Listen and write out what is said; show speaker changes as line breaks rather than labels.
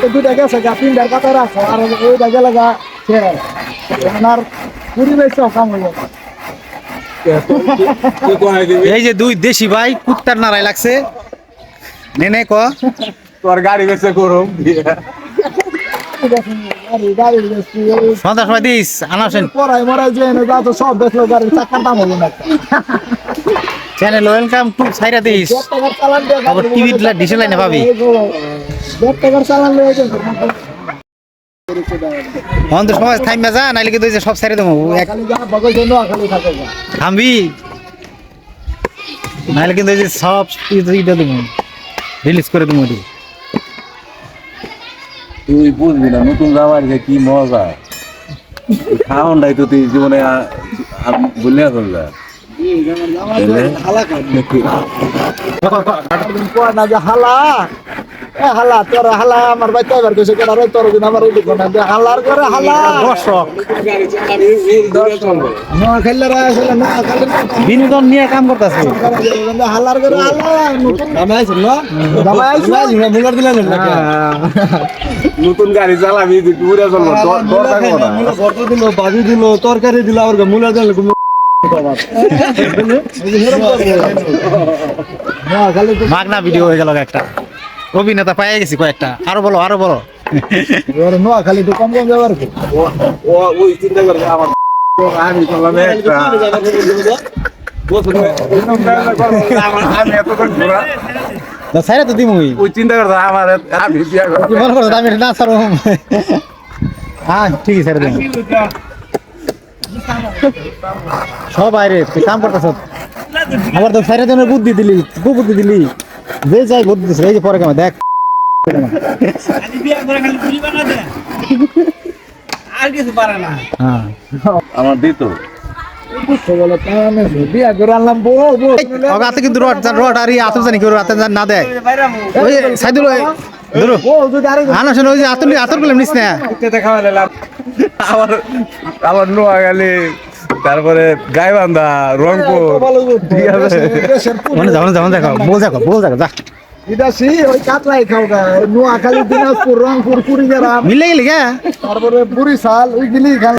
তো দুইটা গেছে গা তিনটার কথা রাখো আর ওইটা গেলে গা আপনার পরিবেশও কাম হইব
এই যে দুই দেশি ভাই কুত্তার নাড়াই লাগছে নে ক
তোর গাড়ি গেছে গরম
সন্ধ্যার সময় দিস আনাসেন
পড়াই মরাই যে যা তো সব দেখলো গাড়ির চাকার দাম হলো না
channel welcome to Saira this
টাকার চালান দিয়ে
আবার টিভি ডিসে লাইনে পাবি
টাকার চালান লয়ে গেছে
অন্ত সময় থাইমা যা নাইলে কিন্তু সব সাইরে দেবো এক
খালি যা বগল জন্য খালি থাকে
থামবি নাইলে কিন্তু এই যে সব ইটা দেবো রিলিজ করে দেবো
তুই বুঝবি না নতুন জামাই যে কি মজা খাওয়ানটাই তো তুই জীবনে বললে চলবে
না যে হালা এ হালা তোর হালা আমার বাচ্চা এবার কইছে কেন রে তোর দিন আমার উঠে না যে হালার করে হালা
দর্শক
নোয়া খেললে আসলে না খালি
বিনোদন নিয়ে কাম করতেছে
হালার করে হালা নতুন
জামাই আইছিল না
জামাই আইছিল
মুলার দিলেন না নতুন গাড়ি চালাবি তুই পুরো চলবো তোর থাকবো না
বর্ত দিল বাজি দিল তরকারি দিল আর মুলা দিল
মাগনা ভিডিও হয়ে গেল একটা অভিনেতা পাইয়া গেছি কয়েকটা আরো বলো
নোয়া খালি তো কম কম ব্যবহার
ও ওই চিন্তা করে আমার আমি করলাম একটা আমি এতক্ষণ ঘোরা
সাইরা তো দিমুই
ওই চিন্তা করতে আমার আমি বিয়া
কি মনে করছো আমি না ছাড়ো হ্যাঁ ঠিক আছে রে সব বাইরে তুই কাম করতেছ আবার তো সাইরা জনের বুদ্ধি দিলি যে যাই বুদ্ধি দিছে এই যে পরে কেমন দেখ হ্যাঁ
আমার দিত
বিয়া করে আনলাম বউ
হাতে কিন্তু রড আর আতর জানি কেউ রাতে না দেয় ওই সাইদুল ধরো আনা শোনো ওই যে আতর গুলো নিস না
দেখা আমার আমার নোয়াখালী তারপরে গাইবান্ধা রংপুর ঠিক আছে
মানে যেমন দেখো বল দেখো যা
এটা সি ওই কাতলাই খাও গা নোয়াখালী দিনাজপুর রংপুর কুড়িগ্রাম
মিলে গেলি গা
তারপরে বরিশাল ওইগুলি